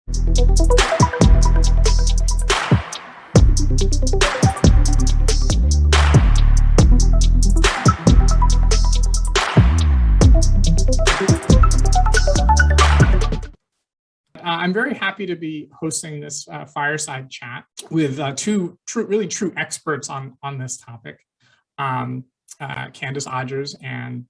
I'm very happy to be hosting this fireside chat with two really true experts on this topic, Candace Odgers and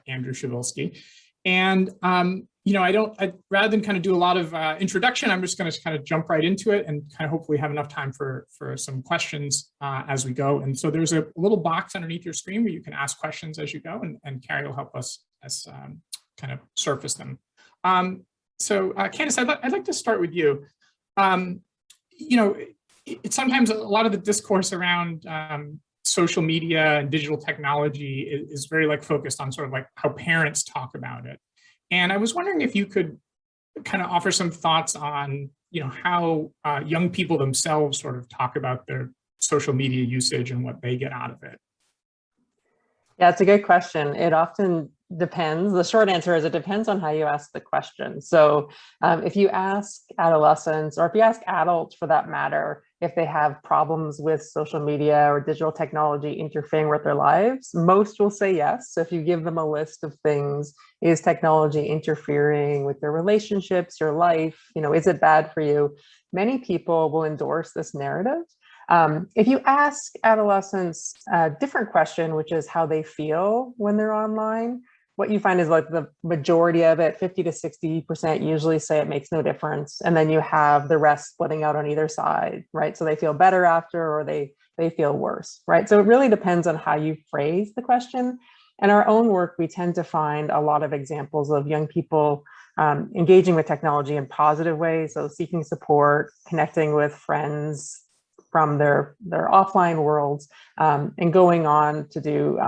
Andrew Shavilsky. And rather than kind of do a lot of introduction, I'm just going to kind of jump right into it and kind of hopefully have enough time for some questions as we go. And so there's a little box underneath your screen where you can ask questions as you go, and Carrie will help us as kind of surface them. So Candace, I'd like to start with you. It's sometimes a lot of the discourse around social media and digital technology is very focused on sort of like how parents talk about it. And I was wondering if you could kind of offer some thoughts on, how young people themselves sort of talk about their social media usage and what they get out of it. Yeah, it's a good question. It often depends. The short answer is it depends on how you ask the question. So if you ask adolescents, or if you ask adults for that matter, if they have problems with social media or digital technology interfering with their lives, most will say yes. So if you give them a list of things, is technology interfering with their relationships, your life, is it bad for you? Many people will endorse this narrative. If you ask adolescents a different question, which is how they feel when they're online, what you find is the majority of it, 50 to 60% usually say it makes no difference. And then you have the rest splitting out on either side, right? So they feel better after, or they feel worse, right? So it really depends on how you phrase the question. In our own work, we tend to find a lot of examples of young people engaging with technology in positive ways. So seeking support, connecting with friends from their offline worlds, and going on to do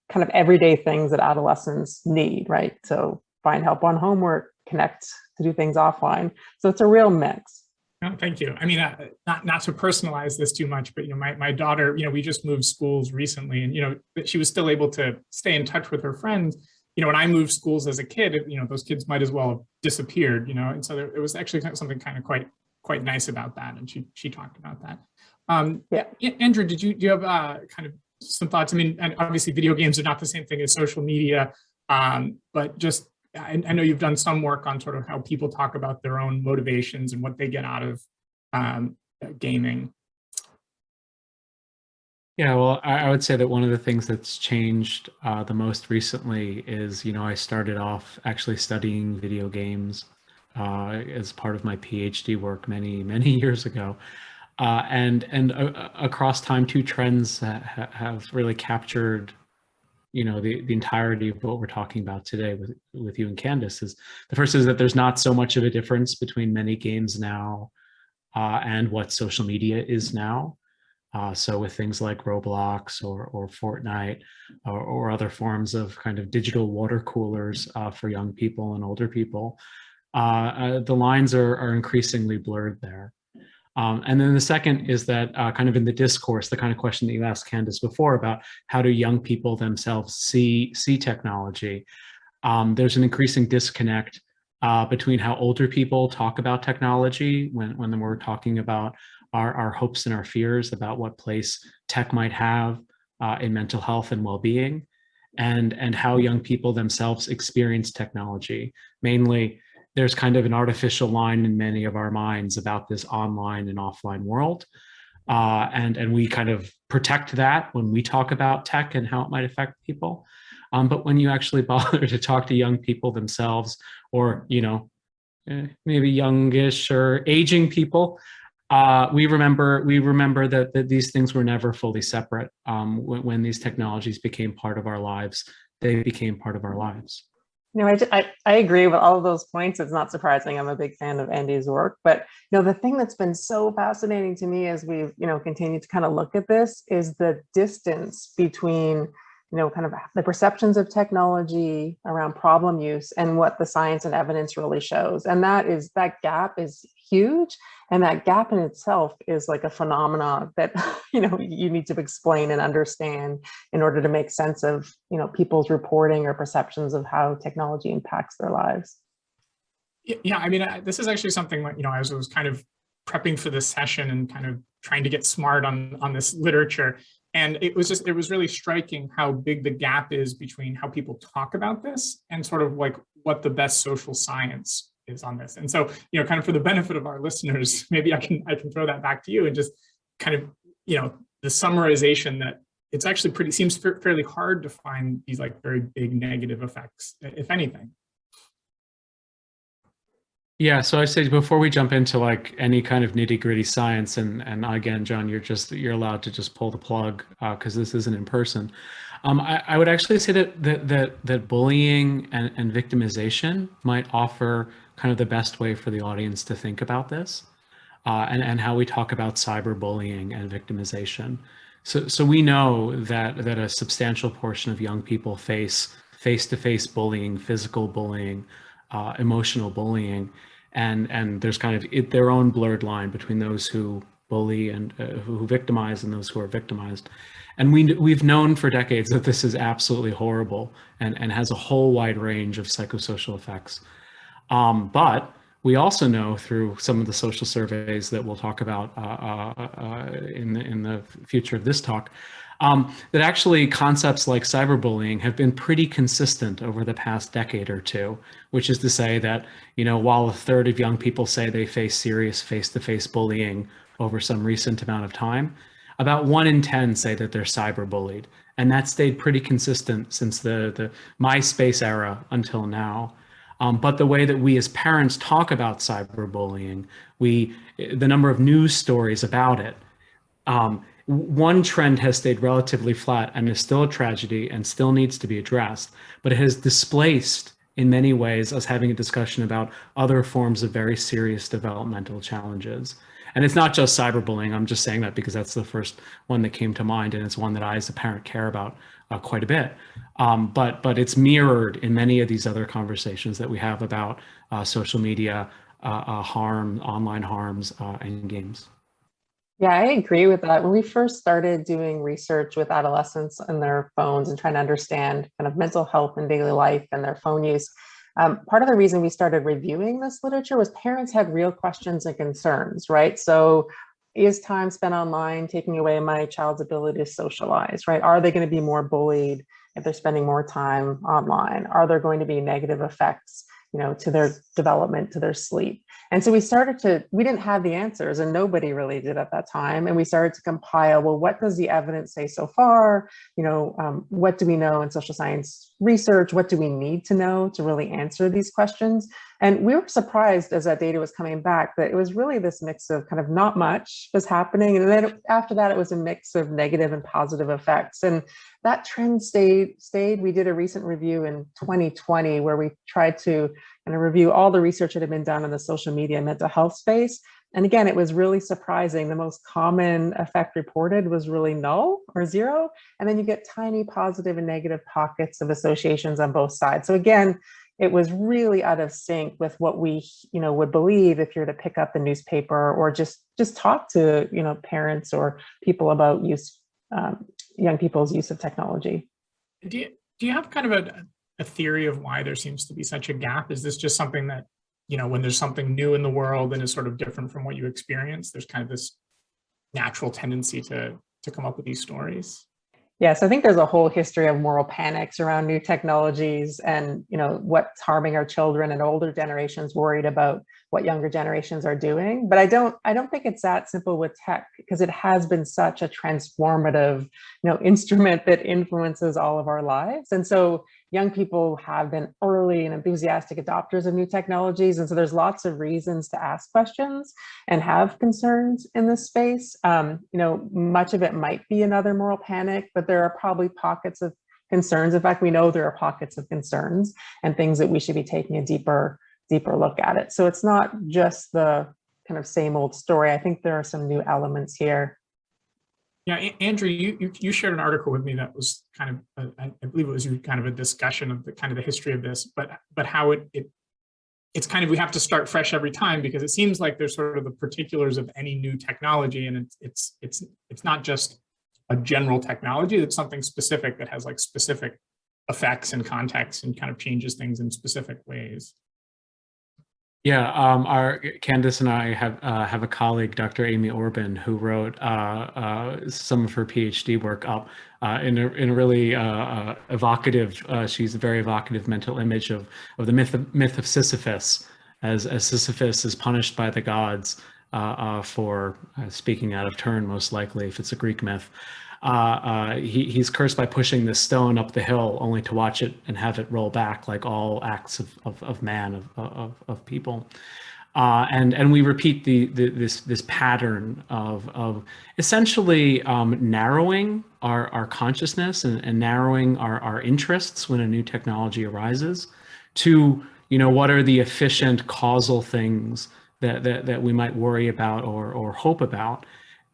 kind of everyday things that adolescents need, right? So find help on homework, connect to do things offline. So it's a real mix. Oh, thank you. I mean, not to personalize this too much, but my daughter, we just moved schools recently, and but she was still able to stay in touch with her friends. When I moved schools as a kid, those kids might as well have disappeared. And so it was actually something kind of quite nice about that, and she talked about that. Yeah, Andrew, do you have kind of some thoughts? I mean, and obviously video games are not the same thing as social media, but just I know you've done some work on sort of how people talk about their own motivations and what they get out of gaming. Yeah, well, I would say that one of the things that's changed the most recently is, I started off actually studying video games as part of my PhD work many years ago. And across time, two trends have really captured, the entirety of what we're talking about today with you and Candace. Is the first is that there's not so much of a difference between many games now and what social media is now. So with things like Roblox or Fortnite or other forms of kind of digital water coolers for young people and older people, the lines are increasingly blurred there. And then the second is that kind of in the discourse, the kind of question that you asked Candace before about how do young people themselves see technology, there's an increasing disconnect between how older people talk about technology when we're talking about our hopes and our fears about what place tech might have in mental health and well-being, and how young people themselves experience technology. Mainly, there's kind of an artificial line in many of our minds about this online and offline world. And we kind of protect that when we talk about tech and how it might affect people. But when you actually bother to talk to young people themselves, or, maybe youngish or aging people, we remember that these things were never fully separate. When these technologies became part of our lives, they became part of our lives. I agree with all of those points. It's not surprising. I'm a big fan of Andy's work, but the thing that's been so fascinating to me as we've continued to kind of look at this is the distance between kind of the perceptions of technology around problem use and what the science and evidence really shows. And that gap is huge. And that gap in itself is like a phenomenon that, you need to explain and understand in order to make sense of, people's reporting or perceptions of how technology impacts their lives. Yeah, I mean, this is actually something like, as I was kind of prepping for this session and kind of trying to get smart on this literature. And it was really striking how big the gap is between how people talk about this and sort of like what the best social science is on this. And so, kind of for the benefit of our listeners, maybe I can throw that back to you and just kind of, the summarization that it's actually seems fairly hard to find these like very big negative effects, if anything. Yeah, so I say before we jump into like any kind of nitty gritty science, and again, John, you're allowed to just pull the plug because this isn't in person. I would actually say that bullying and victimization might offer kind of the best way for the audience to think about this, and how we talk about cyberbullying and victimization. So we know that a substantial portion of young people face face-to-face bullying, physical bullying, emotional bullying, and there's kind of their own blurred line between those who bully and who victimize and those who are victimized. And we've known for decades that this is absolutely horrible and has a whole wide range of psychosocial effects. But we also know through some of the social surveys that we'll talk about in the future of this talk, that actually concepts like cyberbullying have been pretty consistent over the past decade or two, which is to say that, while a third of young people say they face serious face-to-face bullying over some recent amount of time, about 1 in 10 say that they're cyberbullied. And that stayed pretty consistent since the MySpace era until now. But the way that we as parents talk about cyberbullying, the number of news stories about it, one trend has stayed relatively flat and is still a tragedy and still needs to be addressed, but it has displaced in many ways us having a discussion about other forms of very serious developmental challenges. And it's not just cyberbullying. I'm just saying that because that's the first one that came to mind, and it's one that I as a parent care about quite a bit. But it's mirrored in many of these other conversations that we have about social media harm, online harms, and games. Yeah, I agree with that. When we first started doing research with adolescents and their phones and trying to understand kind of mental health in daily life and their phone use, part of the reason we started reviewing this literature was parents had real questions and concerns, right? So is time spent online taking away my child's ability to socialize, right? Are they going to be more bullied if they're spending more time online? Are there going to be negative effects, to their development, to their sleep? And so we didn't have the answers, and nobody really did at that time. And we started to compile, well, what does the evidence say so far? What do we know in social science research? What do we need to know to really answer these questions? And we were surprised as that data was coming back that it was really this mix of kind of not much was happening. And then after that, it was a mix of negative and positive effects. And that trend stayed. We did a recent review in 2020 where we tried to kind of review all the research that had been done in the social media and mental health space. And again, it was really surprising. The most common effect reported was really null or zero. And then you get tiny positive and negative pockets of associations on both sides. So again, it was really out of sync with what we, would believe if you're to pick up the newspaper or just talk to, parents or people about young people's use of technology. Do you have kind of a theory of why there seems to be such a gap? Is this just something that, when there's something new in the world and is sort of different from what you experience, there's kind of this natural tendency to come up with these stories? Yes, I think there's a whole history of moral panics around new technologies and, what's harming our children, and older generations worried about what younger generations are doing. But I don't think it's that simple with tech, because it has been such a transformative, instrument that influences all of our lives. And so young people have been early and enthusiastic adopters of new technologies. And so there's lots of reasons to ask questions and have concerns in this space. Much of it might be another moral panic, but there are probably pockets of concerns. In fact, we know there are pockets of concerns and things that we should be taking a deeper look at it. So it's not just the kind of same old story. I think there are some new elements here. Yeah, Andrew, you shared an article with me that was kind of, I believe it was kind of a discussion of the history of this, but how it's kind of, we have to start fresh every time, because it seems like there's sort of the particulars of any new technology, and it's not just a general technology, it's something specific that has like specific effects and context and kind of changes things in specific ways. Yeah, our Candace and I have a colleague, Dr. Amy Orban, who wrote some of her PhD work up in a really evocative. She's a very evocative mental image of the myth of Sisyphus, as Sisyphus is punished by the gods for speaking out of turn, most likely if it's a Greek myth. He's cursed by pushing this stone up the hill, only to watch it and have it roll back, like all acts of man, of people. And we repeat this pattern of essentially narrowing our consciousness and narrowing our interests when a new technology arises to, what are the efficient causal things that we might worry about or hope about.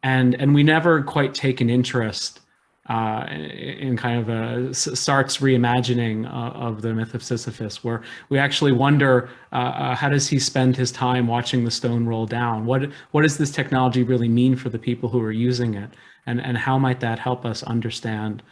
And we never quite take an interest in kind of Sartre's reimagining of the myth of Sisyphus, where we actually wonder how does he spend his time watching the stone roll down? What does this technology really mean for the people who are using it, and how might that help us understand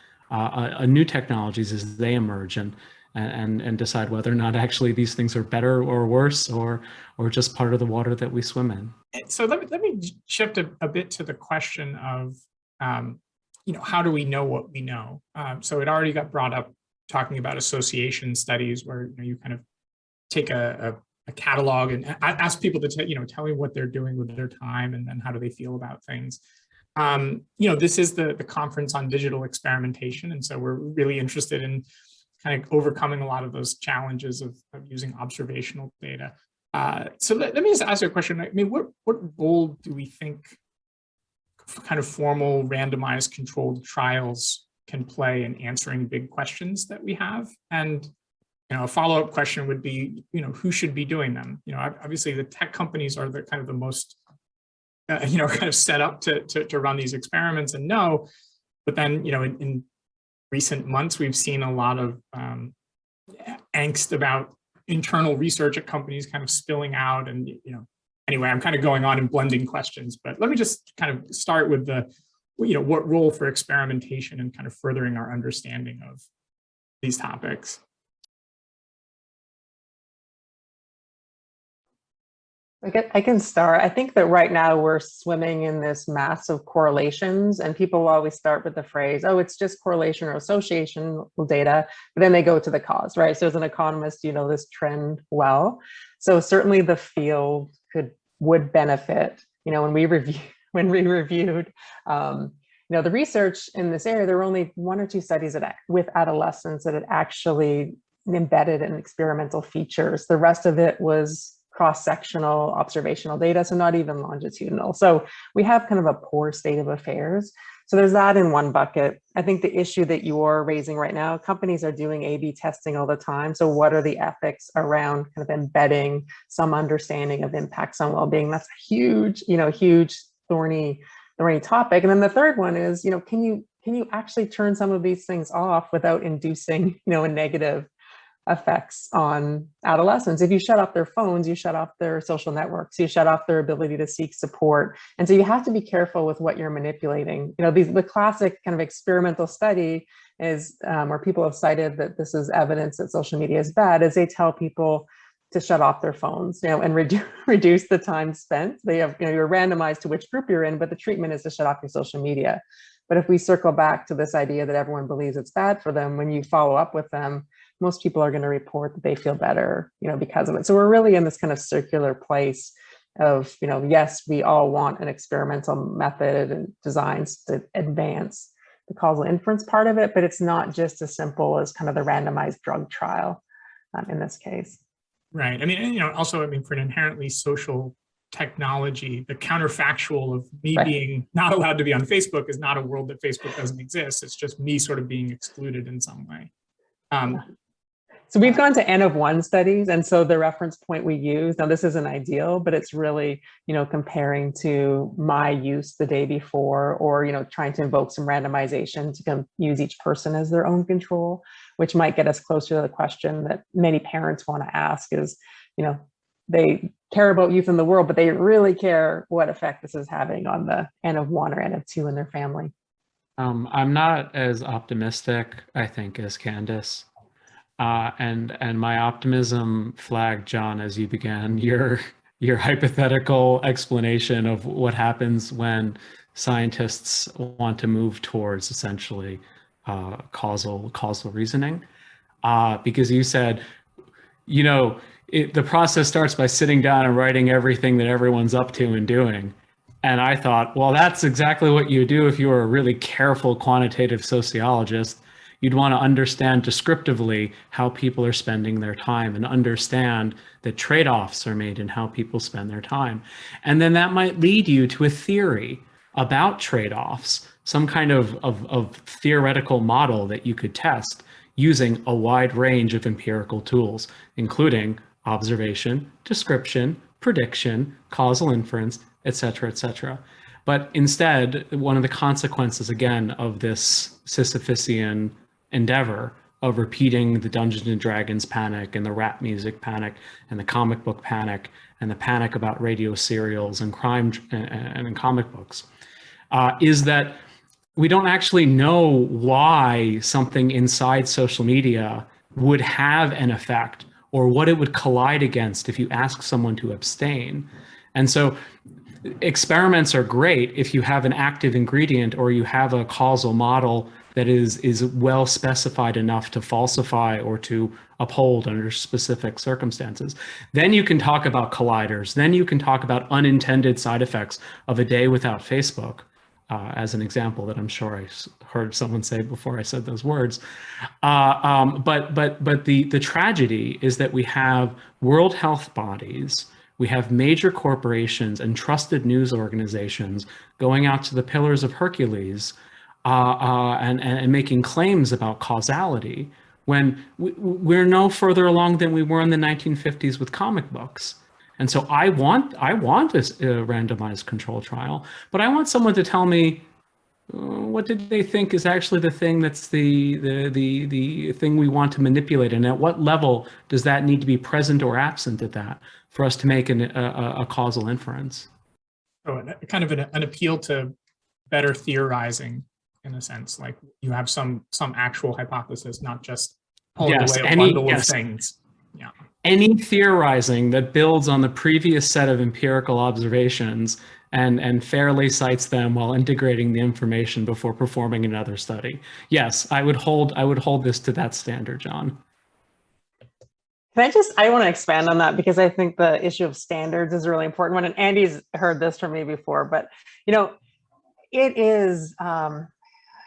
new technologies as they emerge and decide whether or not actually these things are better or worse or just part of the water that we swim in. So let me shift a bit to the question of, how do we know what we know? So it already got brought up talking about association studies where you kind of take a catalog and ask people to tell me what they're doing with their time and then how do they feel about things. This is the conference on digital experimentation, and so we're really interested in kind of overcoming a lot of those challenges of using observational data. So let me just ask you a question. I mean, what role do we think kind of formal randomized controlled trials can play in answering big questions that we have? And a follow-up question would be, who should be doing them? Obviously the tech companies are the kind of the most, kind of set up to run these experiments and know. But then, in recent months, we've seen a lot of angst about internal research at companies kind of spilling out. And, anyway, I'm kind of going on and blending questions, but let me just kind of start with what role for experimentation and kind of furthering our understanding of these topics. I can start. I think that right now we're swimming in this mass of correlations, and people always start with the phrase, oh, it's just correlation or association data, but then they go to the cause, right? So as an economist, you know this trend well. So certainly the field would benefit, when we reviewed the research in this area. There were only 1 or 2 studies with adolescents that had actually embedded in experimental features. The rest of it was cross-sectional observational data, so not even longitudinal. So we have kind of a poor state of affairs. So there's that in one bucket. I think the issue that you're raising right now, companies are doing A/B testing all the time. So what are the ethics around kind of embedding some understanding of impacts on well-being? That's a huge, huge thorny topic. And then the third one is, can you actually turn some of these things off without inducing, a negative effects on adolescents? If you shut off their phones, you shut off their social networks, you shut off their ability to seek support. And so you have to be careful with what you're manipulating. The classic kind of experimental study is where people have cited that this is evidence that social media is bad, is they tell people to shut off their phones, and reduce the time spent. They have, you're randomized to which group you're in, but the treatment is to shut off your social media. But if we circle back to this idea that everyone believes it's bad for them, when you follow up with them, most people are going to report that they feel better, because of it. So we're really in this kind of circular place of, yes, we all want an experimental method and designs to advance the causal inference part of it, but it's not just as simple as kind of the randomized drug trial in this case. Right. I mean, also, for an inherently social technology, the counterfactual of me being not allowed to be on Facebook is not a world that Facebook doesn't exist. It's just me sort of being excluded in some way. So we've gone to N of 1 studies. And so the reference point we use, now this isn't ideal, but it's really, comparing to my use the day before, or, trying to invoke some randomization to use each person as their own control, which might get us closer to the question that many parents want to ask is, they care about youth in the world, but they really care what effect this is having on the N of 1 or N of 2 in their family. I'm not as optimistic, I think, as Candace. And my optimism flagged, John, as you began your hypothetical explanation of what happens when scientists want to move towards essentially causal reasoning. Because you said, you know, the process starts by sitting down and writing everything that everyone's up to and doing. And I thought, well, that's exactly what you do if you were a really careful quantitative sociologist. You'd want to understand descriptively how people are spending their time and understand that trade-offs are made in how people spend their time. And then that might lead you to a theory about trade-offs, some kind of theoretical model that you could test using a wide range of empirical tools, including observation, description, prediction, causal inference, et cetera, et cetera. But instead, one of the consequences, again, of this Sisyphusian endeavor of repeating the Dungeons and Dragons panic and the rap music panic and the comic book panic and the panic about radio serials and crime and comic books, is that we don't actually know why something inside social media would have an effect or what it would collide against if you ask someone to abstain. And so experiments are great if you have an active ingredient or you have a causal model that is well specified enough to falsify or to uphold under specific circumstances. Then you can talk about colliders. Then you can talk about unintended side effects of a day without Facebook, as an example that I'm sure I heard someone say before I said those words. But the tragedy is that we have world health bodies, we have major corporations and trusted news organizations going out to the Pillars of Hercules and making claims about causality when we're no further along than we were in the 1950s with comic books. And so I want a randomized control trial, but I want someone to tell me what did they think is actually the thing that's the thing we want to manipulate, and at what level does that need to be present or absent at that for us to make a causal inference? So kind of an appeal to better theorizing, in a sense, like you have some actual hypothesis, not just pulling away a bundle of things. Yeah. Any theorizing that builds on the previous set of empirical observations and fairly cites them while integrating the information before performing another study. Yes, I would hold this to that standard, John. I want to expand on that because I think the issue of standards is a really important one. And Andy's heard this from me before, but it is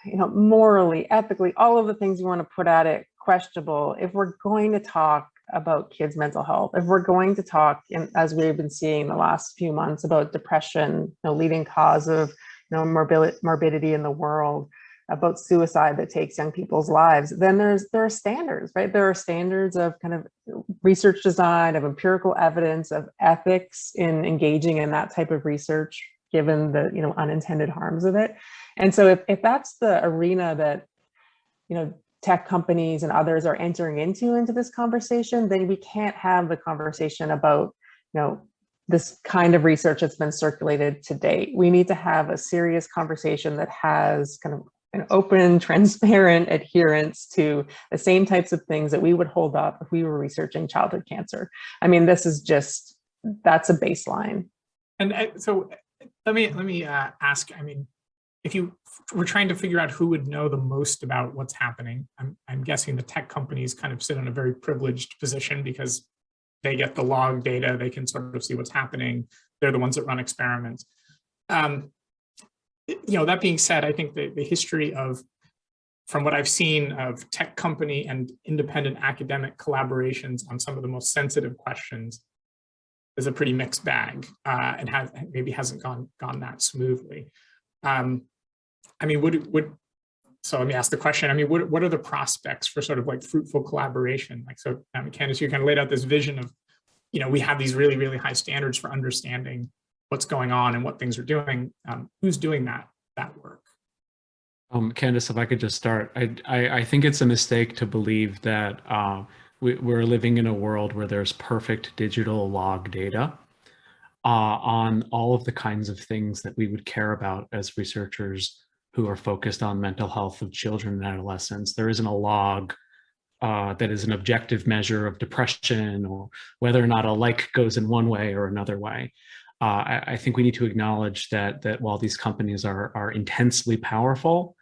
morally, ethically, all of the things you want to put at it questionable if we're going to talk about kids' mental health, if we're going to talk, as we've been seeing the last few months, about depression, leading cause of morbidity in the world, about suicide that takes young people's lives, then there are standards, right? There are standards of kind of research design, of empirical evidence, of ethics in engaging in that type of research, given the unintended harms of it. And so if that's the arena that tech companies and others are entering into this conversation, then we can't have the conversation about, this kind of research that's been circulated to date. We need to have a serious conversation that has kind of an open, transparent adherence to the same types of things that we would hold up if we were researching childhood cancer. I mean, that's a baseline. And so let me ask, if you were trying to figure out who would know the most about what's happening, I'm guessing the tech companies kind of sit in a very privileged position because they get the log data, they can sort of see what's happening. They're the ones that run experiments. That being said, I think the history from what I've seen of tech company and independent academic collaborations on some of the most sensitive questions is a pretty mixed bag, and maybe hasn't gone that smoothly. So let me ask the question. What are the prospects for sort of like fruitful collaboration? Like, so Candace, you kind of laid out this vision of, we have these really, really high standards for understanding what's going on and what things are doing. Who's doing that work? Candace, if I could just start, I think it's a mistake to believe that we're living in a world where there's perfect digital log data on all of the kinds of things that we would care about as researchers who are focused on mental health of children and adolescents. There isn't a log that is an objective measure of depression or whether or not a like goes in one way or another way. I think we need to acknowledge that while these companies are intensely powerful,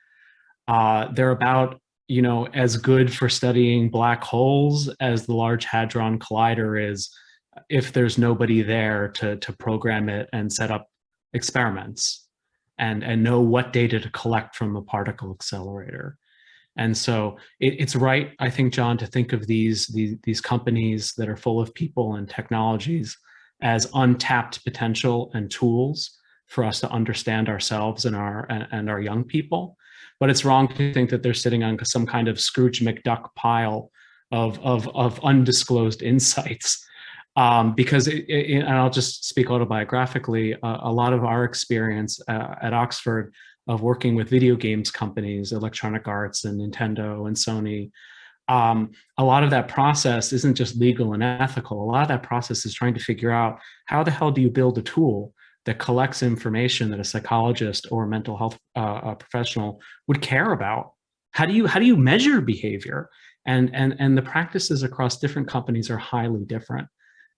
they're about, you know, as good for studying black holes as the Large Hadron Collider is if there's nobody there to program it and set up experiments and know what data to collect from the particle accelerator. And so it's right, I think, John, to think of these companies that are full of people and technologies as untapped potential and tools for us to understand ourselves and our young people. But it's wrong to think that they're sitting on some kind of Scrooge McDuck pile of undisclosed insights. Because, and I'll just speak autobiographically, a lot of our experience at Oxford of working with video games companies, Electronic Arts and Nintendo and Sony, a lot of that process isn't just legal and ethical. A lot of that process is trying to figure out how the hell do you build a tool that collects information that a psychologist or a mental health professional would care about. How do you measure behavior? And the practices across different companies are highly different.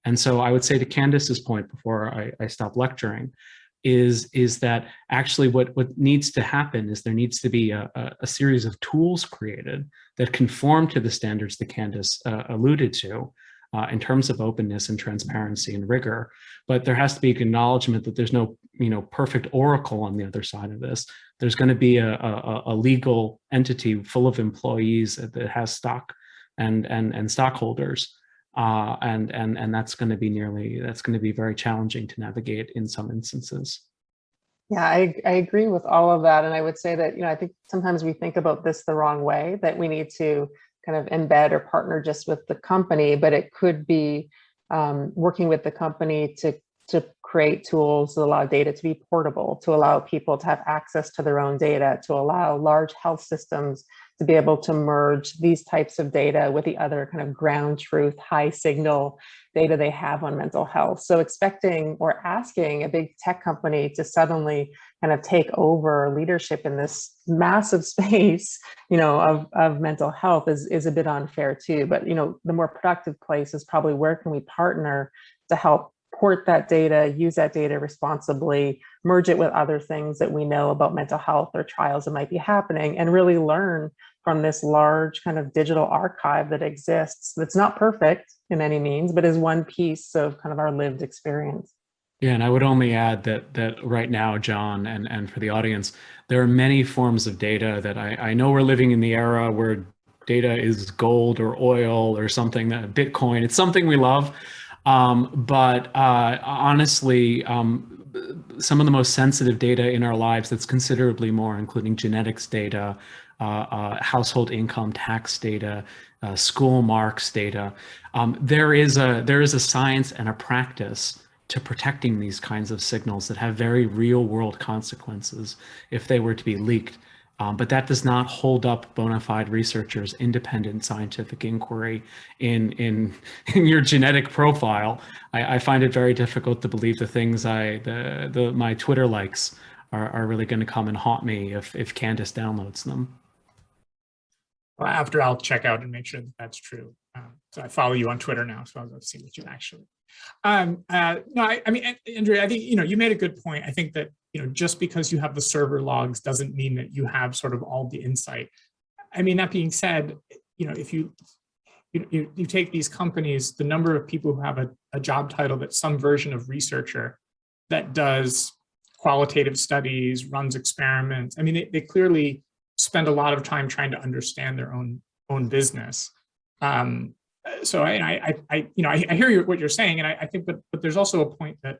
And so I would say to Candace's point before I stop lecturing, is that actually what needs to happen is there needs to be a series of tools created that conform to the standards that Candace alluded to in terms of openness and transparency and rigor. But there has to be acknowledgement that there's no perfect oracle on the other side of this. There's going to be a legal entity full of employees that has stock and stockholders. And that's going to be very challenging to navigate in some instances. Yeah, I agree with all of that. And I would say that, I think sometimes we think about this the wrong way, that we need to kind of embed or partner just with the company, but it could be working with the company to create tools that allow data to be portable, to allow people to have access to their own data, to allow large health systems to be able to merge these types of data with the other kind of ground truth, high signal data they have on mental health. So expecting or asking a big tech company to suddenly kind of take over leadership in this massive space, of mental health is a bit unfair too. But, the more productive place is probably where can we partner to help port that data, use that data responsibly, merge it with other things that we know about mental health or trials that might be happening, and really learn from this large kind of digital archive that exists, that's not perfect in any means, but is one piece of kind of our lived experience. Yeah, and I would only add that right now, John, and for the audience, there are many forms of data that I know we're living in the era where data is gold or oil or something, that Bitcoin, it's something we love. But honestly, some of the most sensitive data in our lives, that's considerably more, including genetics data, household income tax data, school marks data. There is a science and a practice to protecting these kinds of signals that have very real world consequences if they were to be leaked. But that does not hold up bona fide researchers' independent scientific inquiry in your genetic profile. I find it very difficult to believe the things my Twitter likes are really going to come and haunt me if Candace downloads them. Well, after I'll check out and make sure that that's true. So I follow you on Twitter now, so I'll see what you actually. No, I mean, Andrea, I think you made a good point. I think that just because you have the server logs doesn't mean that you have sort of all the insight. I mean, that being said, if you take these companies, the number of people who have a job title that's some version of researcher that does qualitative studies, runs experiments. I mean, they clearly spend a lot of time trying to understand their own business. So I hear what you're saying, and I think, but there's also a point that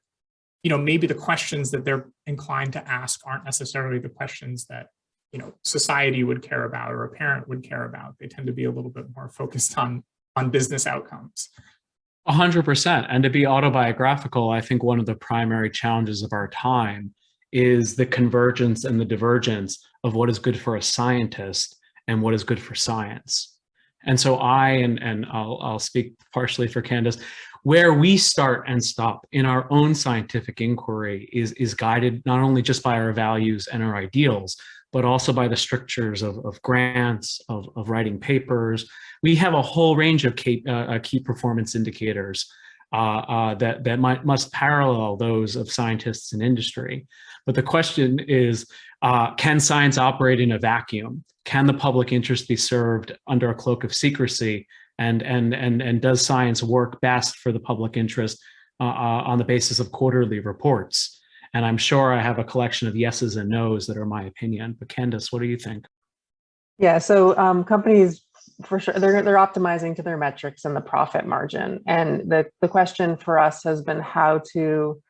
maybe the questions that they're inclined to ask aren't necessarily the questions that society would care about or a parent would care about. They tend to be a little bit more focused on business outcomes. 100%. And to be autobiographical, I think one of the primary challenges of our time is the convergence and the divergence of what is good for a scientist and what is good for science. And so and I'll speak partially for Candace, where we start and stop in our own scientific inquiry is guided not only just by our values and our ideals, but also by the strictures of grants, of writing papers. We have a whole range of key performance indicators that must parallel those of scientists in industry. But the question is, can science operate in a vacuum? Can the public interest be served under a cloak of secrecy? And does science work best for the public interest on the basis of quarterly reports? And I'm sure I have a collection of yeses and nos that are my opinion. But Candace, what do you think? Yeah, so companies, for sure, they're optimizing to their metrics and the profit margin. And the question for us has been how to,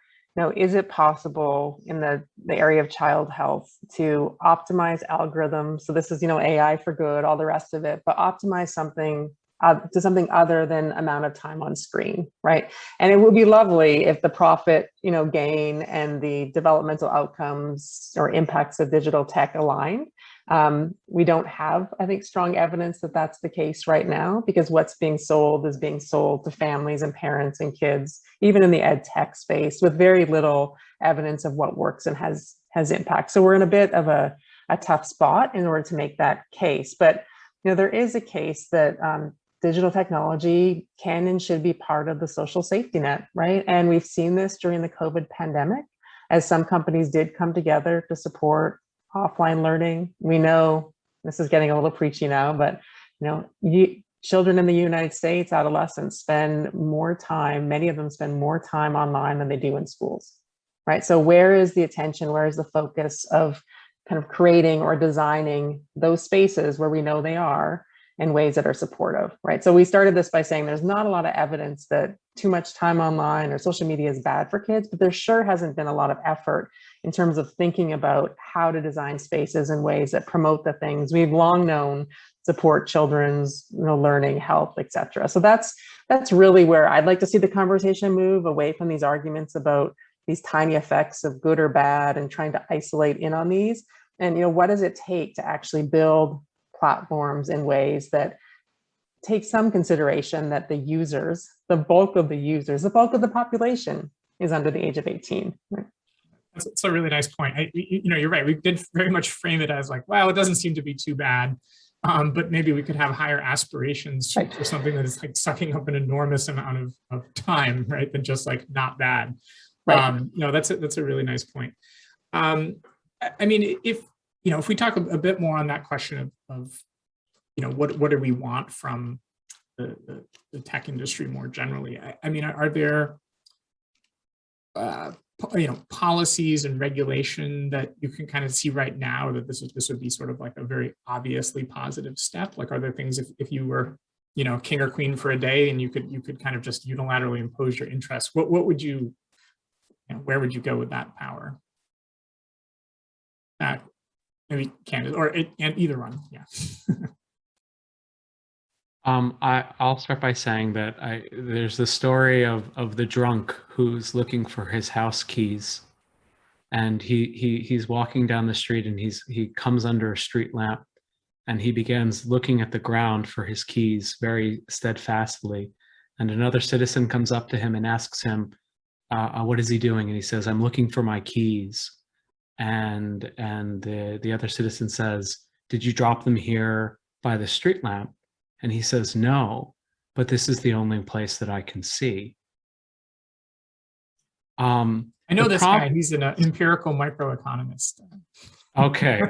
is it possible in the area of child health to optimize algorithms? So this is, AI for good, all the rest of it, but optimize something to something other than amount of time on screen, right? And it would be lovely if the profit, gain and the developmental outcomes or impacts of digital tech align. We don't have, I think, strong evidence that that's the case right now, because what's being sold is being sold to families and parents and kids, even in the ed tech space, with very little evidence of what works and has impact. So we're in a bit of a tough spot in order to make that case. But there is a case that digital technology can and should be part of the social safety net, right? And we've seen this during the COVID pandemic, as some companies did come together to support offline learning. We know, this is getting a little preachy now, but children in the United States, adolescents, spend more time, many of them spend more time online than they do in schools, right? So where is the attention, where is the focus of kind of creating or designing those spaces where we know they are in ways that are supportive, right? So we started this by saying there's not a lot of evidence that too much time online or social media is bad for kids, but there sure hasn't been a lot of effort in terms of thinking about how to design spaces in ways that promote the things we've long known support children's learning, health, et cetera. So that's really where I'd like to see the conversation move away from these arguments about these tiny effects of good or bad and trying to isolate in on these. And what does it take to actually build platforms in ways that take some consideration that the users, the bulk of the population is under the age of 18. Right? That's a really nice point. You're right. We did very much frame it as like, well, it doesn't seem to be too bad, but maybe we could have higher aspirations for something that is like sucking up an enormous amount of time, right? Than just like not bad. Right. That's a really nice point. I mean, if we talk a bit more on that question of what do we want from the tech industry more generally? I mean, are there policies and regulation that you can kind of see right now that this would be sort of like a very obviously positive step? Like, are there things if you were king or queen for a day and you could kind of just unilaterally impose your interests, what would you where would you go with that power? Maybe Candace and either one, yeah. I'll start by saying that there's the story of the drunk who's looking for his house keys, and he's walking down the street and he comes under a street lamp, and he begins looking at the ground for his keys very steadfastly, and another citizen comes up to him and asks him, what is he doing? And he says, I'm looking for my keys. And the other citizen says, did you drop them here by the street lamp? And he says, no, but this is the only place that I can see. I know this guy, he's an empirical microeconomist. Okay,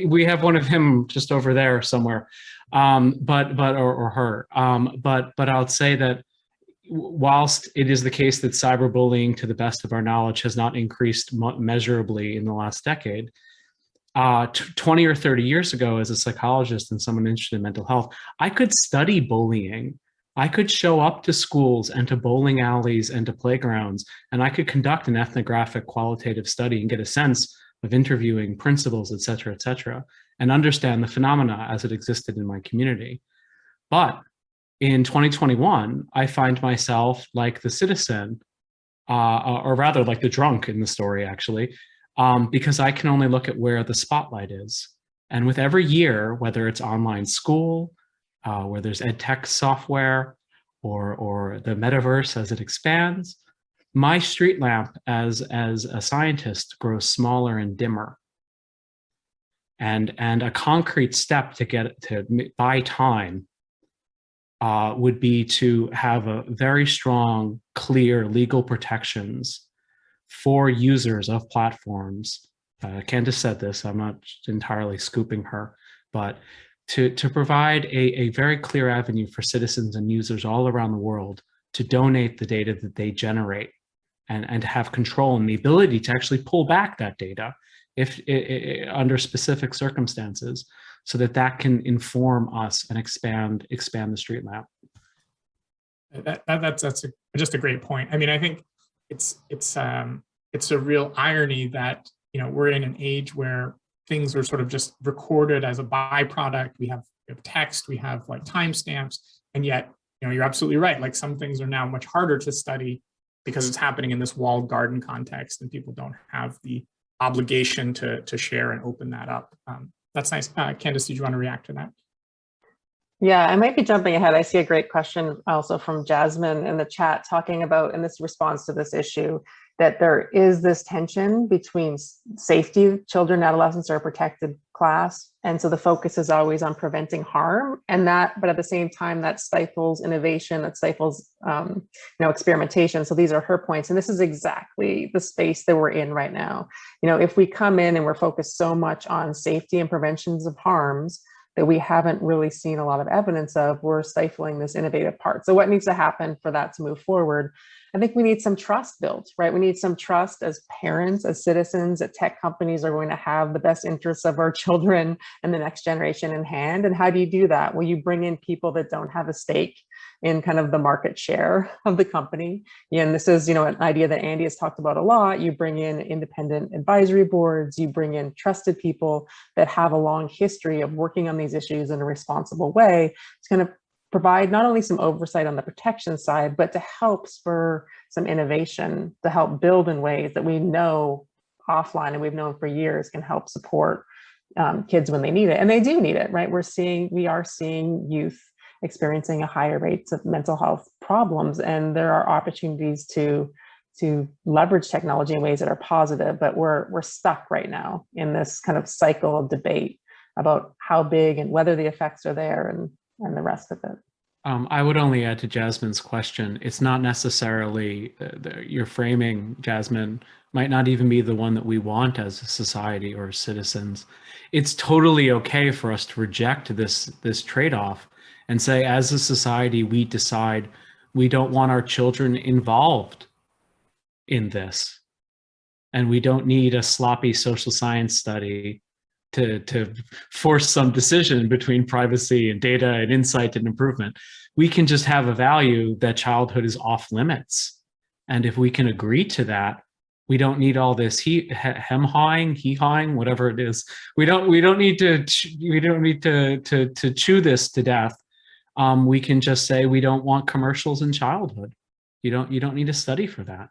we have one of him just over there somewhere, or her. But I'll say that whilst it is the case that cyberbullying, to the best of our knowledge, has not increased measurably in the last decade, 20 or 30 years ago, as a psychologist and someone interested in mental health, I could study bullying. I could show up to schools and to bowling alleys and to playgrounds, and I could conduct an ethnographic qualitative study and get a sense of interviewing principals, et cetera, and understand the phenomena as it existed in my community. But in 2021, I find myself like the citizen, or rather like the drunk in the story, actually, because I can only look at where the spotlight is. And with every year, whether it's online school, where there's ed tech software, or the metaverse as it expands, my street lamp as a scientist grows smaller and dimmer. And a concrete step to buy time would be to have a very strong, clear legal protections for users of platforms. Candace said this, I'm not entirely scooping her, but to provide a very clear avenue for citizens and users all around the world to donate the data that they generate, and to have control and the ability to actually pull back that data if under specific circumstances, so that can inform us and expand the street lamp. That's just a great point. I mean, I think it's a real irony that, you know, we're in an age where things are sort of just recorded as a byproduct. We have text, we have like timestamps, and yet, you know, you're absolutely right. Like some things are now much harder to study because it's happening in this walled garden context, and people don't have the obligation to share and open that up. That's nice. Candace, did you want to react to that? Yeah, I might be jumping ahead. I see a great question also from Jasmine in the chat talking about, in this response to this issue, that there is this tension between safety. Children and adolescents are a protected class. And so the focus is always on preventing harm, and that, but at the same time, that stifles innovation, that stifles experimentation. So these are her points. And this is exactly the space that we're in right now. You know, if we come in and we're focused so much on safety and preventions of harms that we haven't really seen a lot of evidence of, we're stifling this innovative part. So what needs to happen for that to move forward? I think we need some trust built, right? We need some trust as parents, as citizens, that tech companies are going to have the best interests of our children and the next generation in hand. And how do you do that? Well, you bring in people that don't have a stake in kind of the market share of the company. And this is, you know, an idea that Andy has talked about a lot. You bring in independent advisory boards, you bring in trusted people that have a long history of working on these issues in a responsible way. It's going to provide not only some oversight on the protection side, but to help spur some innovation, to help build in ways that we know offline and we've known for years can help support kids when they need it. And they do need it, right? We are seeing youth experiencing a higher rates of mental health problems, and there are opportunities to leverage technology in ways that are positive, but we're stuck right now in this kind of cycle of debate about how big and whether the effects are there and the rest of it. I would only add to Jasmine's question, it's not necessarily, your framing, Jasmine, might not even be the one that we want as a society or citizens. It's totally okay for us to reject this trade-off and say, as a society, we decide we don't want our children involved in this. And we don't need a sloppy social science study to force some decision between privacy and data and insight and improvement. We can just have a value that childhood is off limits. And if we can agree to that, we don't need all this hem-hawing, hee-hawing, whatever it is. We don't need to chew this to death. We can just say we don't want commercials in childhood. You don't need a study for that.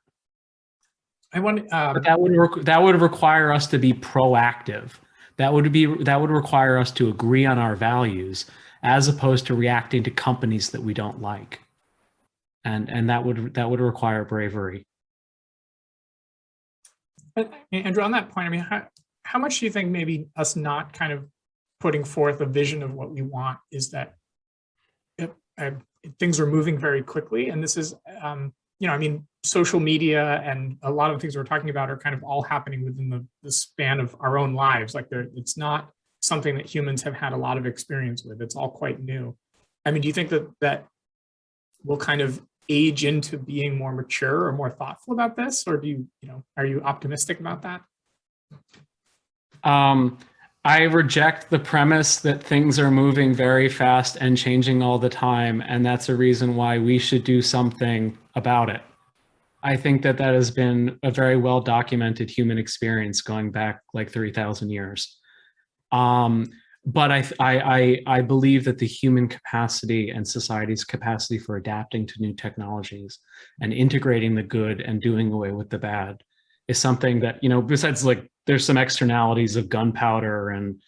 But that would require us to be proactive. That would require us to agree on our values as opposed to reacting to companies that we don't like. And that would require bravery. But Andrew, on that point, I mean, how much do you think maybe us not kind of putting forth a vision of what we want is that things are moving very quickly, and this is, you know, I mean, social media and a lot of things we're talking about are kind of all happening within the span of our own lives. Like it's not something that humans have had a lot of experience with. It's all quite new. I mean, do you think that we'll kind of age into being more mature or more thoughtful about this? Or are you optimistic about that? I reject the premise that things are moving very fast and changing all the time, and that's a reason why we should do something about it. I think that has been a very well documented human experience going back like 3,000 years. But I believe that the human capacity and society's capacity for adapting to new technologies and integrating the good and doing away with the bad is something that, you know, besides like there's some externalities of gunpowder and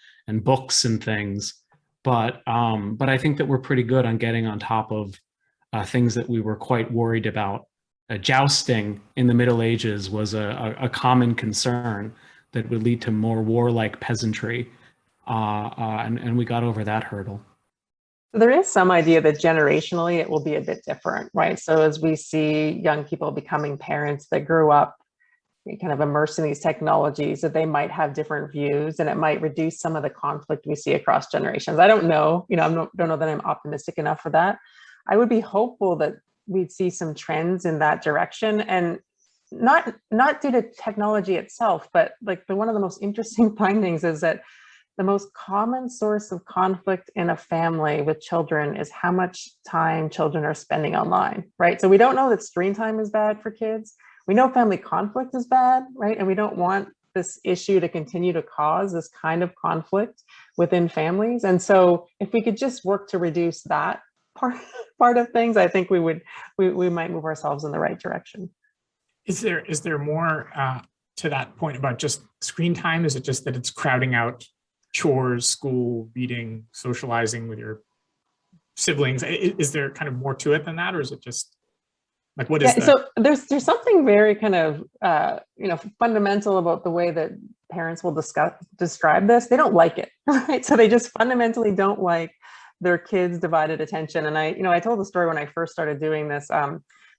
books and things, but I think that we're pretty good on getting on top of things that we were quite worried about. Jousting in the Middle Ages was a common concern that would lead to more warlike peasantry, and we got over that hurdle. There is some idea that generationally it will be a bit different, right? So as we see young people becoming parents that grew up kind of immersed in these technologies, that they might have different views, and it might reduce some of the conflict we see across generations. I don't know, I don't know that I'm optimistic enough for that. I would be hopeful that we'd see some trends in that direction, and not due to technology itself, but like one of the most interesting findings is that the most common source of conflict in a family with children is how much time children are spending online, right? So we don't know that screen time is bad for kids. We know family conflict is bad, right? And we don't want this issue to continue to cause this kind of conflict within families. And so if we could just work to reduce that part of things, I think we might move ourselves in the right direction. Is there more to that point about just screen time? Is it just that it's crowding out chores, school, reading, socializing with your siblings? Is there kind of more to it than that, or is it just like, what is that? So there's something very kind of fundamental about the way that parents will describe this. They don't like it, right? So they just fundamentally don't like their kids' divided attention. And I told the story when I first started doing this.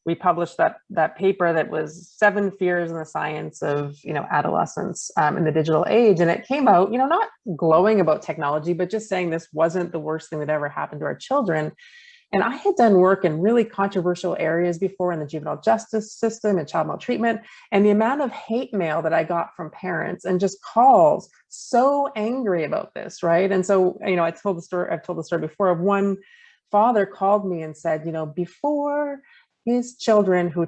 We published that paper that was 7 fears in the science of adolescence in the digital age, and it came out not glowing about technology, but just saying this wasn't the worst thing that ever happened to our children. And I had done work in really controversial areas before in the juvenile justice system and child maltreatment, and the amount of hate mail that I got from parents and just calls so angry about this, right? And so I've told the story before of one father called me and said, before his children who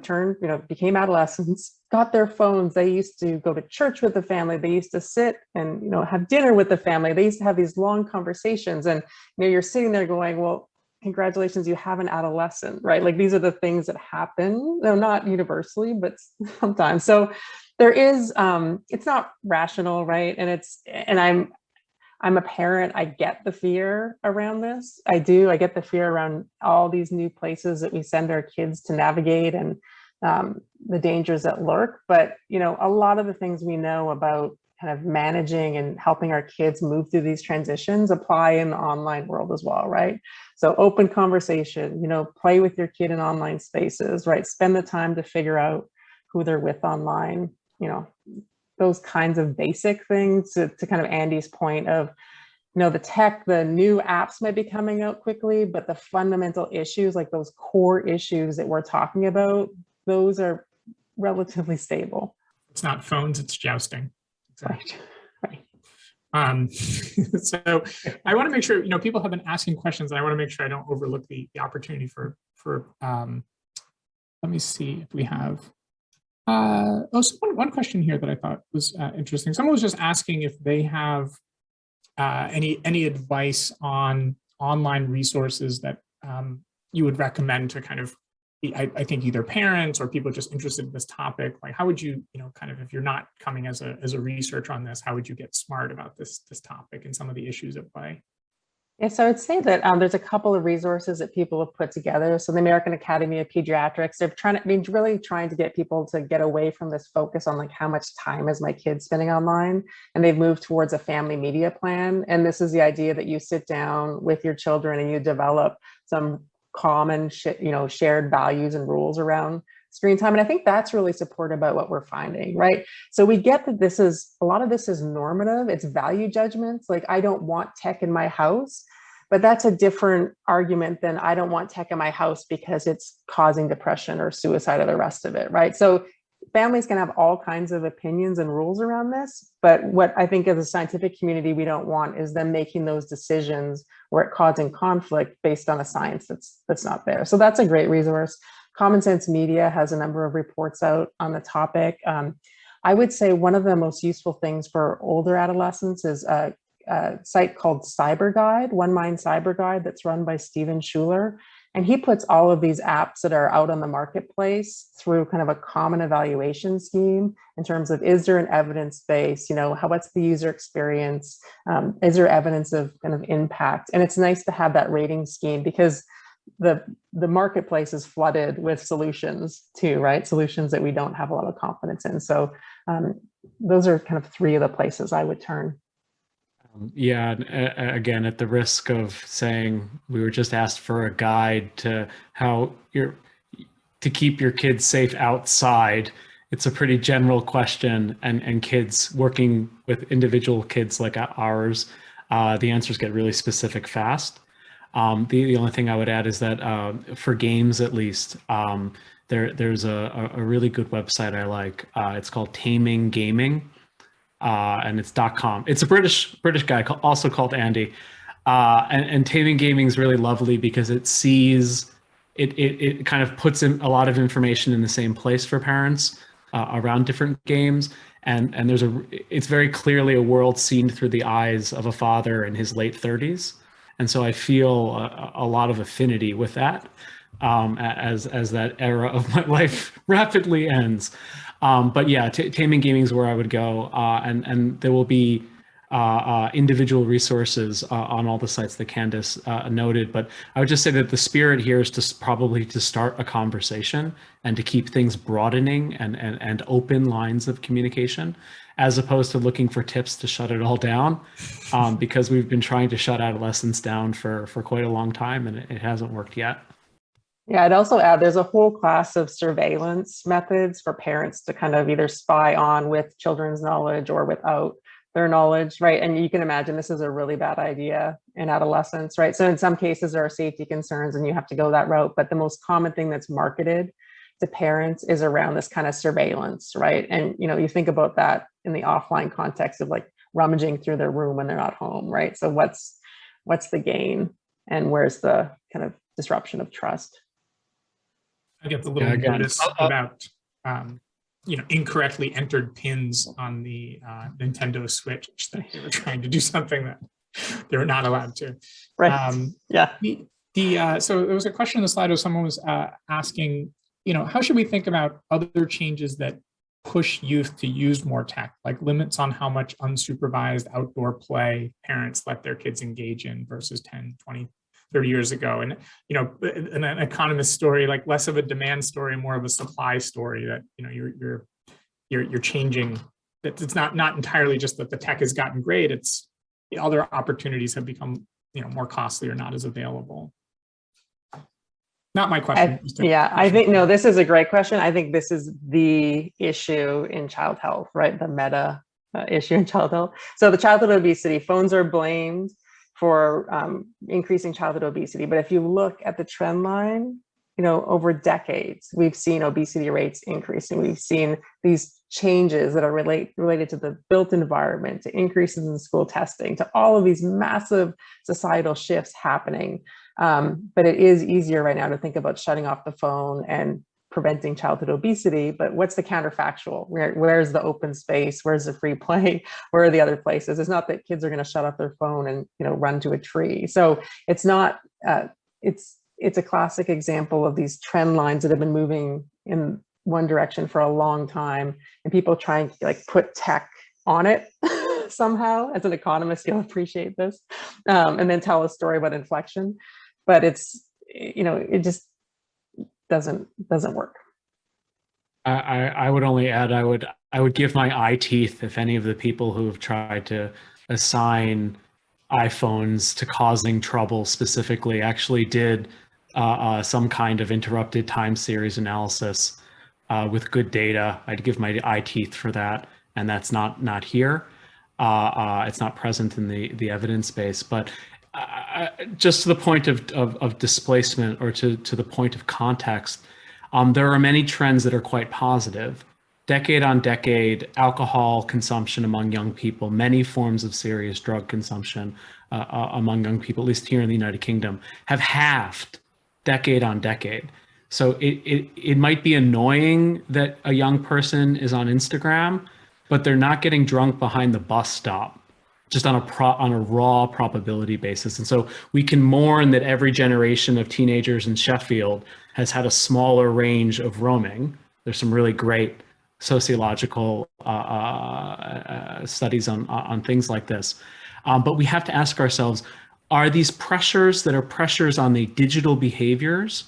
became adolescents, got their phones, they used to go to church with the family, they used to sit and have dinner with the family, they used to have these long conversations, and you're sitting there going, well, congratulations, you have an adolescent, right? Like, these are the things that happen, though not universally, but sometimes. So there is, it's not rational, right? And I'm a parent. I get the fear around this. I get the fear around all these new places that we send our kids to navigate, and the dangers that lurk. But, a lot of the things we know about kind of managing and helping our kids move through these transitions apply in the online world as well, right? So open conversation, play with your kid in online spaces, right? Spend the time to figure out who they're with online, those kinds of basic things to kind of Andy's point of, the tech, the new apps might be coming out quickly, but the fundamental issues, like those core issues that we're talking about, those are relatively stable. It's not phones, it's jousting. Right. So I want to make sure, people have been asking questions, and I want to make sure I don't overlook the opportunity for let me see if we have, so one question here that I thought was interesting. Someone was just asking if they have any advice on online resources that you would recommend to kind of, I think, either parents or people just interested in this topic. Like, how would you, kind of, if you're not coming as a researcher on this, how would you get smart about this topic and some of the issues at play? Yeah, so I would say that there's a couple of resources that people have put together. So the American Academy of Pediatrics, they're really trying to get people to get away from this focus on like, how much time is my kid spending online? And they've moved towards a family media plan. And this is the idea that you sit down with your children and you develop some common, shared values and rules around screen time. And I think that's really supportive about what we're finding, right? So we get that a lot of this is normative, it's value judgments. Like, I don't want tech in my house, but that's a different argument than I don't want tech in my house because it's causing depression or suicide or the rest of it, right? So families can have all kinds of opinions and rules around this, but what I think as a scientific community we don't want is them making those decisions where it's causing conflict based on a science that's not there. So that's a great resource. Common Sense Media has a number of reports out on the topic. I would say one of the most useful things for older adolescents is a site called Cyber Guide, One Mind Cyber Guide, that's run by Steven Schuler. And he puts all of these apps that are out on the marketplace through kind of a common evaluation scheme in terms of, is there an evidence base, what's the user experience? Is there evidence of kind of impact? And it's nice to have that rating scheme because the marketplace is flooded with solutions too, right? Solutions that we don't have a lot of confidence in. So those are kind of three of the places I would turn. Yeah, again, at the risk of saying we were just asked for a guide to how to keep your kids safe outside. It's a pretty general question, and kids working with individual kids like ours, the answers get really specific fast. The only thing I would add is that for games, at least, there's a really good website I like. It's called Taming Gaming. And it's .com. It's a British guy also called Andy. And Taming Gaming is really lovely because it sees it kind of puts in a lot of information in the same place for parents around different games. And it's very clearly a world seen through the eyes of a father in his late 30s. And so I feel a lot of affinity with that as that era of my life rapidly ends. But yeah, Taming Gaming is where I would go, and there will be individual resources on all the sites that Candace noted. But I would just say that the spirit here is probably to start a conversation and to keep things broadening and open lines of communication, as opposed to looking for tips to shut it all down, because we've been trying to shut adolescence down for quite a long time, and it hasn't worked yet. Yeah, I'd also add there's a whole class of surveillance methods for parents to kind of either spy on with children's knowledge or without their knowledge, right? And you can imagine this is a really bad idea in adolescence, right? So in some cases there are safety concerns and you have to go that route, but the most common thing that's marketed to parents is around this kind of surveillance, right? And you think about that in the offline context of like rummaging through their room when they're not home, right? So what's the gain and where's the kind of disruption of trust? I get the little notice about incorrectly entered pins on the Nintendo Switch that they were trying to do something that they were not allowed to. Right. Yeah. So there was a question on the slide of someone was asking, how should we think about other changes that push youth to use more tech, like limits on how much unsupervised outdoor play parents let their kids engage in versus 10, 20, 30 years ago? And, an economist story, like less of a demand story, more of a supply story that, you're changing, that it's not entirely just that the tech has gotten great, it's the other opportunities have become, more costly or not as available. Not my question. I think, no, this is a great question. I think this is the issue in child health, right? The meta issue in child health. So the childhood obesity, phones are blamed for increasing childhood obesity. But if you look at the trend line, over decades, we've seen obesity rates increasing. We've seen these changes that are related to the built environment, to increases in school testing, to all of these massive societal shifts happening. But it is easier right now to think about shutting off the phone and preventing childhood obesity, but what's the counterfactual? Where's the open space? Where's the free play? Where are the other places? It's not that kids are going to shut off their phone and run to a tree. So it's not. It's a classic example of these trend lines that have been moving in one direction for a long time, and people trying to put tech on it somehow. As an economist, you'll appreciate this, and then tell a story about inflection. But it's it just doesn't work. I would only add I would give my eye teeth if any of the people who have tried to assign iPhones to causing trouble specifically actually did some kind of interrupted time series analysis with good data. I'd give my eye teeth for that, and that's not here. It's not present in the evidence base, but just to the point of displacement, or to the point of context, there are many trends that are quite positive. Decade on decade, alcohol consumption among young people, many forms of serious drug consumption among young people, at least here in the United Kingdom, have halved decade on decade. So it might be annoying that a young person is on Instagram, but they're not getting drunk behind the bus stop, just on a raw probability basis. And so we can mourn that every generation of teenagers in Sheffield has had a smaller range of roaming. There's some really great sociological studies on things like this. But we have to ask ourselves, are these pressures that are pressures on the digital behaviors?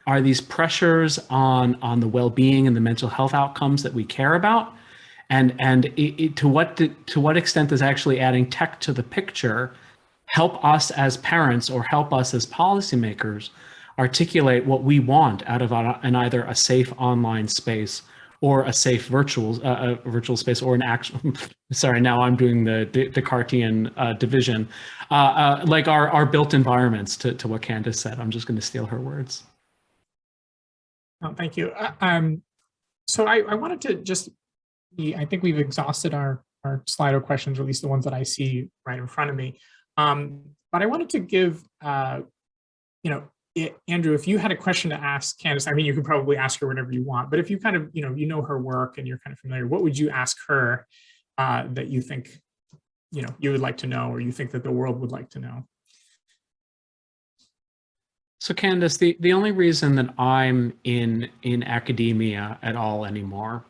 Are these pressures on the well-being and the mental health outcomes that we care about? And to what extent does actually adding tech to the picture help us as parents or help us as policymakers articulate what we want out of an either a safe online space or a safe virtual space, or an actual, sorry, now I'm doing the Descartesian division, like our built environments, to what Candace said. I'm just going to steal her words. Oh, thank you. So I wanted to just I think we've exhausted our Slido questions, or at least the ones that I see right in front of me. But I wanted to give, Andrew, if you had a question to ask Candace, I mean, you could probably ask her whatever you want, but if you kind of, you know her work and you're kind of familiar, what would you ask her that you think, you would like to know, or you think that the world would like to know? So Candace, the only reason that I'm in academia at all anymore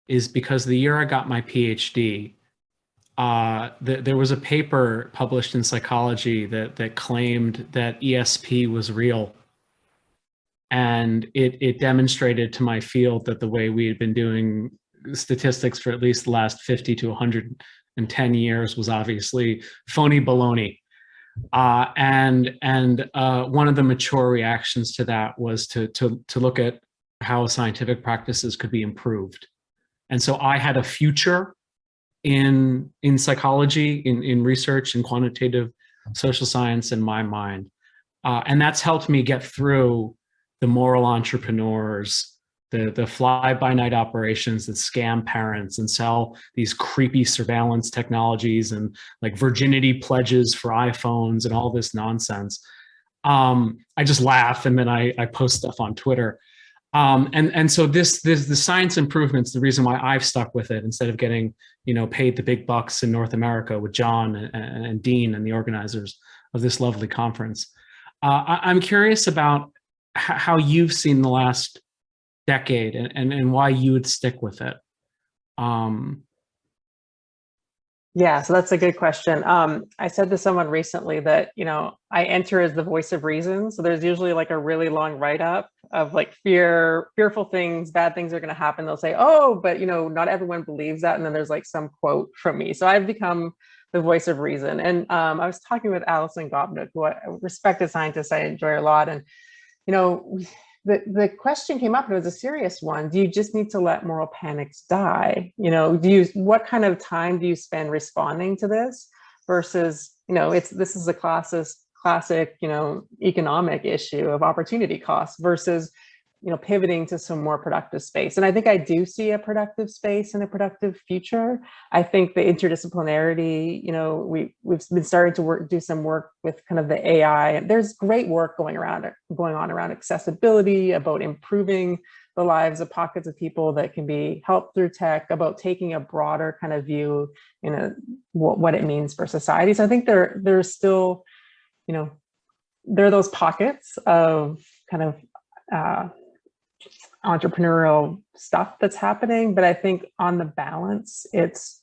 is because the year I got my PhD, there was a paper published in Psychology that claimed that ESP was real. And it demonstrated to my field that the way we had been doing statistics for at least the last 50 to 110 years was obviously phony baloney. And one of the mature reactions to that was to look at how scientific practices could be improved. And so I had a future in psychology, in research, in quantitative social science in my mind. And that's helped me get through the moral entrepreneurs, the fly-by-night operations that scam parents and sell these creepy surveillance technologies and like virginity pledges for iPhones and all this nonsense. I just laugh, and then I post stuff on Twitter. And so the science improvements, the reason why I've stuck with it instead of getting, paid the big bucks in North America with John and Dean and the organizers of this lovely conference. I'm curious about how you've seen the last decade and why you would stick with it. Yeah, so that's a good question. I said to someone recently that, I enter as the voice of reason. So there's usually like a really long write-up of like fearful things, bad things are going to happen. They'll say, oh, but not everyone believes that. And then there's like some quote from me. So I've become the voice of reason. And I was talking with Alison Gopnik, who I respected scientist I enjoy a lot. And, the question came up, and it was a serious one. Do you just need to let moral panics die? What kind of time do you spend responding to this versus, this is a classic, economic issue of opportunity cost versus, pivoting to some more productive space. And I think I do see a productive space and a productive future. I think the interdisciplinarity, we've been starting to do some work with kind of the AI, and there's great work going on around accessibility, about improving the lives of pockets of people that can be helped through tech, about taking a broader kind of view in what it means for society. So I think there's still, there are those pockets of kind of entrepreneurial stuff that's happening, but I think on the balance, it's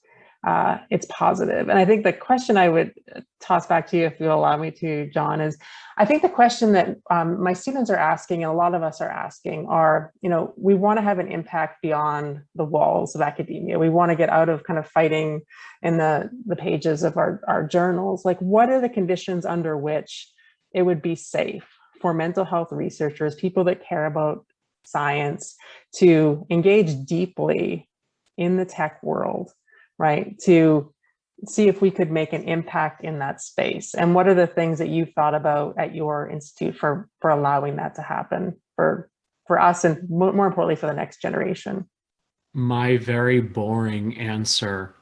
positive. And I think the question I would toss back to you, if you'll allow me to, John, is I think the question that my students are asking, and a lot of us are asking, are, we want to have an impact beyond the walls of academia. We want to get out of kind of fighting in the pages of our journals. Like, what are the conditions under which it would be safe for mental health researchers, people that care about science, to engage deeply in the tech world, right? To see if we could make an impact in that space. And what are the things that you've thought about at your institute for allowing that to happen for us, and more importantly, for the next generation? My very boring answer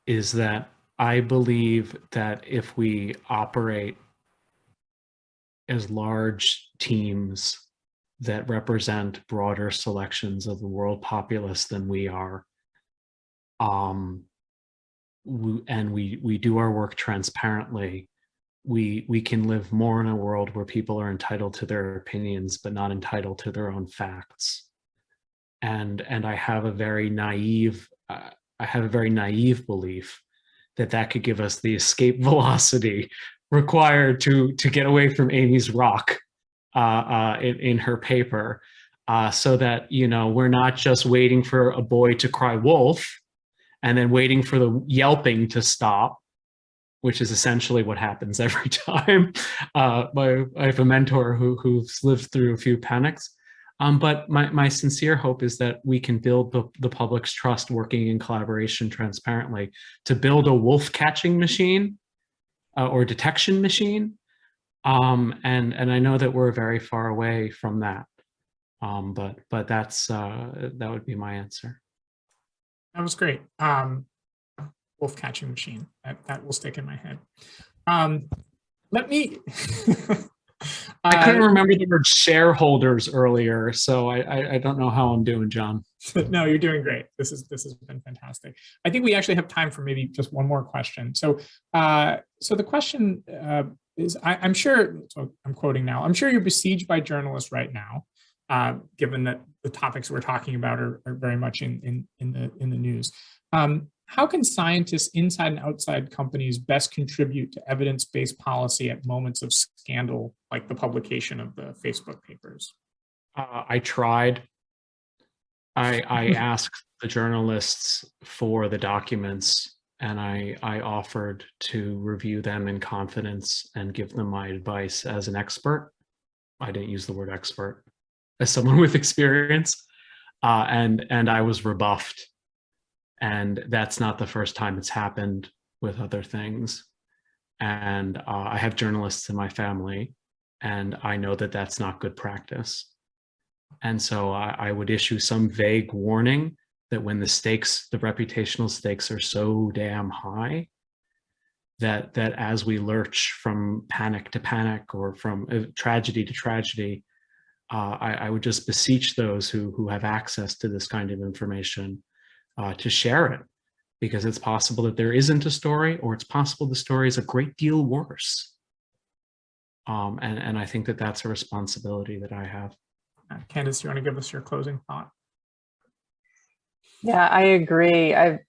is that I believe that if we operate as large teams that represent broader selections of the world populace than we are, and we do our work transparently, we can live more in a world where people are entitled to their opinions but not entitled to their own facts. And I have a very naive belief that could give us the escape velocity required to get away from Amy's rock in her paper, so that we're not just waiting for a boy to cry wolf and then waiting for the yelping to stop, which is essentially what happens every time. I have a mentor who's lived through a few panics. But my sincere hope is that we can build the public's trust working in collaboration transparently to build a wolf catching machine or detection machine. And I know that we're very far away from that. But that's that would be my answer. That was great. Wolf catching machine. That will stick in my head. Let me. I couldn't remember the word shareholders earlier, so I don't know how I'm doing, John. No, you're doing great. This has been fantastic. I think we actually have time for maybe just one more question. So the question is, I'm sure. So I'm quoting now. I'm sure you're besieged by journalists right now, given that the topics we're talking about are very much in the news. How can scientists inside and outside companies best contribute to evidence-based policy at moments of scandal, like the publication of the Facebook papers? I tried. I asked the journalists for the documents, and I offered to review them in confidence and give them my advice as an expert. I didn't use the word expert, as someone with experience, and I was rebuffed. And that's not the first time it's happened with other things. And I have journalists in my family, and I know that that's not good practice. And so I would issue some vague warning that when the stakes, the reputational stakes, are so damn high, that as we lurch from panic to panic or from tragedy to tragedy, I would just beseech those who have access to this kind of information to share it, because it's possible that there isn't a story, or it's possible the story is a great deal worse. And I think that that's a responsibility that I have. Candace, you want to give us your closing thought? Yeah, I agree. On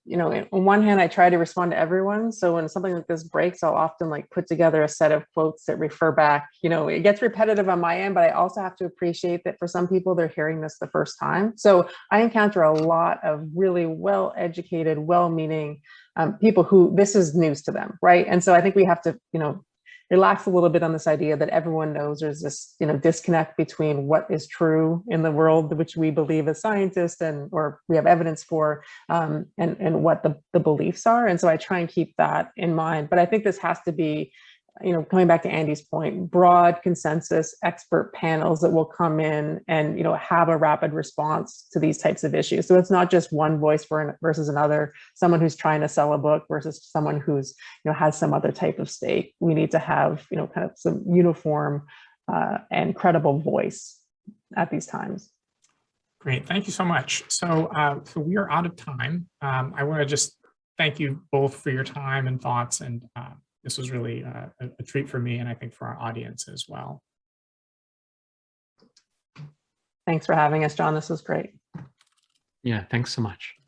one hand, I try to respond to everyone. So when something like this breaks, I'll often put together a set of quotes that refer back. It gets repetitive on my end, but I also have to appreciate that for some people, they're hearing this the first time. So I encounter a lot of really well-educated, well-meaning people who this is news to them, right? And so I think we have to, relax a little bit on this idea that everyone knows there's this, disconnect between what is true in the world, which we believe as scientists or we have evidence for, and what the beliefs are. And so I try and keep that in mind. But I think this has to be, coming back to Andy's point, broad consensus expert panels that will come in and, have a rapid response to these types of issues. So it's not just one voice versus another, someone who's trying to sell a book versus someone who's, has some other type of stake. We need to have, kind of some uniform and credible voice at these times. Great, thank you so much. So we are out of time. I want to just thank you both for your time and thoughts, and this was really a treat for me, and I think for our audience as well. Thanks for having us, John. This was great. Yeah, thanks so much.